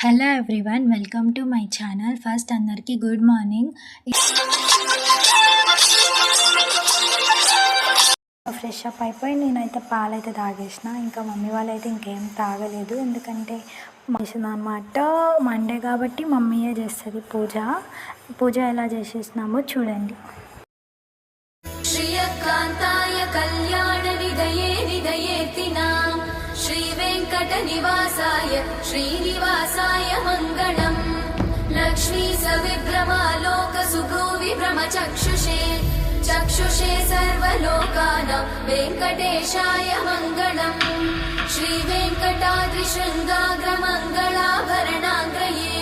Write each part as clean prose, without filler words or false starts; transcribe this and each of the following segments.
Hello everyone, welcome to my channel. First అందరికీ good morning. Fresh up అయిపోయి నేనైతే పాలైతే తాగేసిన. ఇంకా మమ్మీ వాళ్ళైతే ఇంకేం తాగలేదు, ఎందుకంటే అనమాట. మండే కాబట్టి మమ్మీయే చేస్తుంది పూజ ఎలా చేసేసినామో చూడండి. శ్రీయకాంతాయ కళ్యాణ నిదయే నిదయేతినాం శ్రీ వెంకట నివాసాయ శ్రీనివాసాయ మంగళం. లక్ష్మీ సవిభ్రమాలోక సుభూ విభ్రమ చక్షుషే సర్వలోకానాం వెంకటేశాయ మంగళం. శ్రీ వెంకటాద్రి శృంగాగ్ర మంగళాభరణాగ్రయే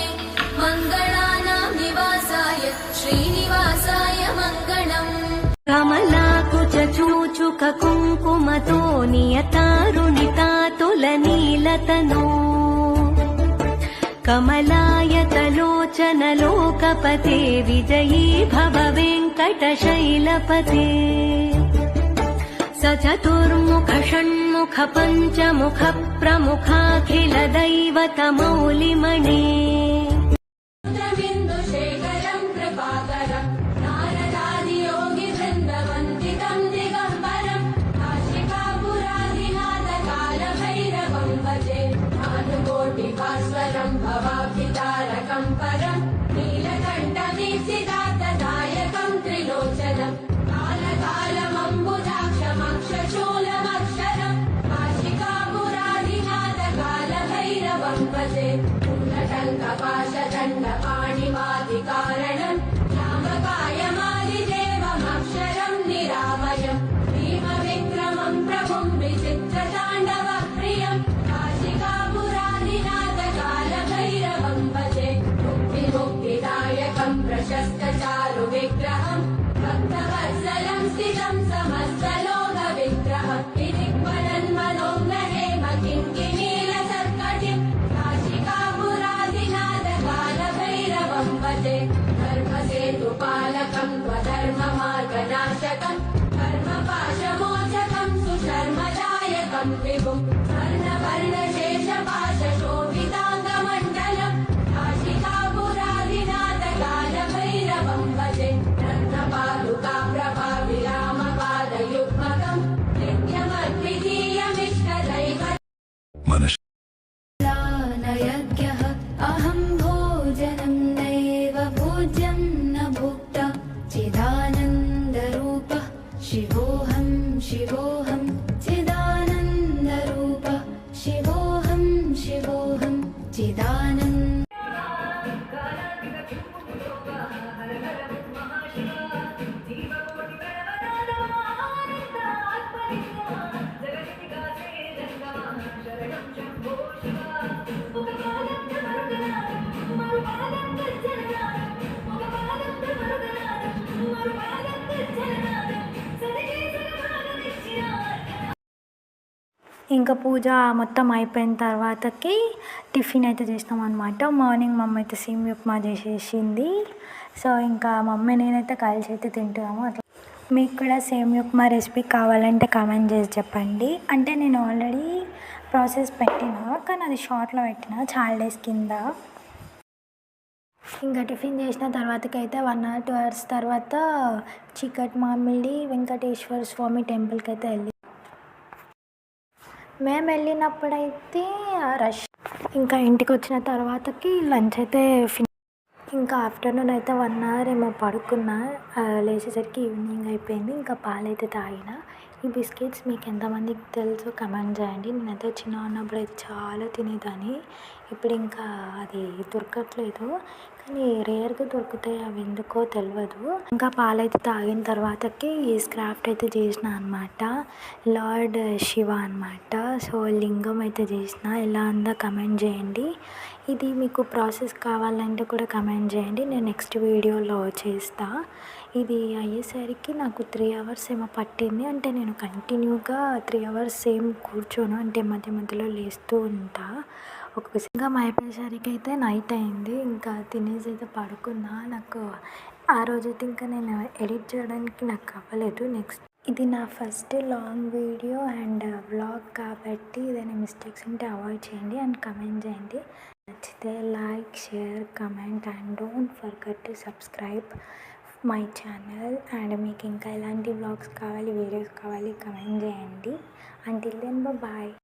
మంగళానాం నివాసాయ శ్రీనివాసాయ మంగళం. కమలాకుచూచుక కుంకుమతో నియతారుణితాతులనీలతనో కమలాయతలోచనలోకపతే విజయీ భవ వెంకటశైలపతే. సచతుర్ముఖ షణ్ముఖ పంచముఖ ప్రముఖాఖిల దైవతమౌలిమణే. భవాభితారకం పరం నీలకంఠమీప్సిదాతదాయకం త్రిలోచనం కాలకాలమంబుజాక్షమక్షశూలమక్షరం కాశికాపురాధినాథకాలభైరవం భజే. పూర్ణటంకపాశదండపాణిమాదికారణం రామకాయమాదిదేవమక్షరం నిరామయం భీమ విక్రమం ప్రభుం విచిత్రతాండవ ప్రియం కాశికాపురాధినాథకాలభైరవం భజే. ముక్తిదాయకం ప్రశస్త చారు విగ్రహం భక్తవత్సలం స్థితం సమస్తలోక విగ్రహం విదిక్వలన్మనోగ్రహేమ కింకినీల సత్కటిం కాశికాపురాధినాథకాలభైరవం భజే. ధర్మసేతుపాలకం త్వధర్మ మార్గనాశకం కర్మపాశమోచకం సుశర్మదాయకం విభుం వర్ణశేషపాశోభితాంగమండలం కాశికాపురాధినాథకాలభైరవం భజే. రత్నపాదుకా ప్రభావిరామపాదయుగ్మకం నిత్యమద్వితీయమిష్టదైవ నయద్యః అహం భోజనం నైవ భోజ్యం న భుక్తా చిదానందరూపః శివోహం చిదానందరూపః శివోహం చిదానంద. ఇంకా పూజ మొత్తం అయిపోయిన తర్వాతకి టిఫిన్ అయితే చేసినాం అనమాట. మార్నింగ్ మమ్మీ అయితే సేమియా ఉప్మా చేసేసింది. సో ఇంకా మమ్మీ నేనైతే కలిసి అయితే తింటున్నాము. అట్లా మీకు కూడా సేమియా ఉప్మా రెసిపీ కావాలంటే కామెంట్ చేసి చెప్పండి. అంటే నేను ఆల్రెడీ ప్రాసెస్ పెట్టినా, కానీ అది షార్ట్లో పెట్టిన చాలా డేస్ కింద. ఇంకా టిఫిన్ చేసిన తర్వాతకి అయితే 1 or 2 hours తర్వాత చిక్కటి మామిడి వెంకటేశ్వర స్వామి టెంపుల్కి అయితే మేము వెళ్ళినప్పుడైతే రష్. ఇంకా ఇంటికి వచ్చిన తర్వాతకి లంచ్ అయితే ఇంకా ఆఫ్టర్నూన్ అయితే 1 hour ఏమో పడుకున్నా. లేచేసరికి ఈవినింగ్ అయిపోయింది. ఇంకా పాలైతే తాగిన. ఈ బిస్కెట్స్ మీకు ఎంతమందికి తెలుసో కమెంట్ చేయండి. నేనైతే చిన్న ఉన్నప్పుడు అయితే చాలా తినేదాన్ని. ఇప్పుడు ఇంకా అది దొరకట్లేదు, కానీ రేర్గా దొరుకుతాయి, అవి ఎందుకో తెలియదు. ఇంకా పాలైతే తాగిన తర్వాతకి ఈ స్క్రాఫ్ట్ అయితే చేసిన అనమాట. లార్డ్ శివ అనమాట. సో లింగం అయితే చేసిన. ఎలా ఉందో కమెంట్ చేయండి. ఇది మీకు ప్రాసెస్ కావాలంటే కూడా కమెంట్ చేయండి, నేను నెక్స్ట్ వీడియోలో చేస్తా. ఇది అయ్యేసరికి నాకు 3 hours ఏమో పట్టింది. అంటే నేను కంటిన్యూగా 3 hours ఏం కూర్చోను, అంటే మధ్య మధ్యలో లేస్తూ ఉంటా. ఒక్కొక్కసారిగా అయిపోయేసరికి అయితే నైట్ అయింది. ఇంకా తినేసి అయితే పడుకున్నా. నాకు ఆ రోజైతే ఇంకా నేను ఎడిట్ చేయడానికి నాకు అవ్వలేదు. నెక్స్ట్ ఇది నా first long video and vlog కాబట్టి ఏదైనా మిస్టేక్స్ ఉంటే అవాయిడ్ చేయండి అండ్ కమెంట్ చేయండి. నచ్చితే like, share, comment and don't forget to subscribe my channel. And మీకు ఇంకా ఎలాంటి వ్లాగ్స్ కావాలి, వీడియోస్ కావాలి కమెంట్ చేయండి. Until then bye.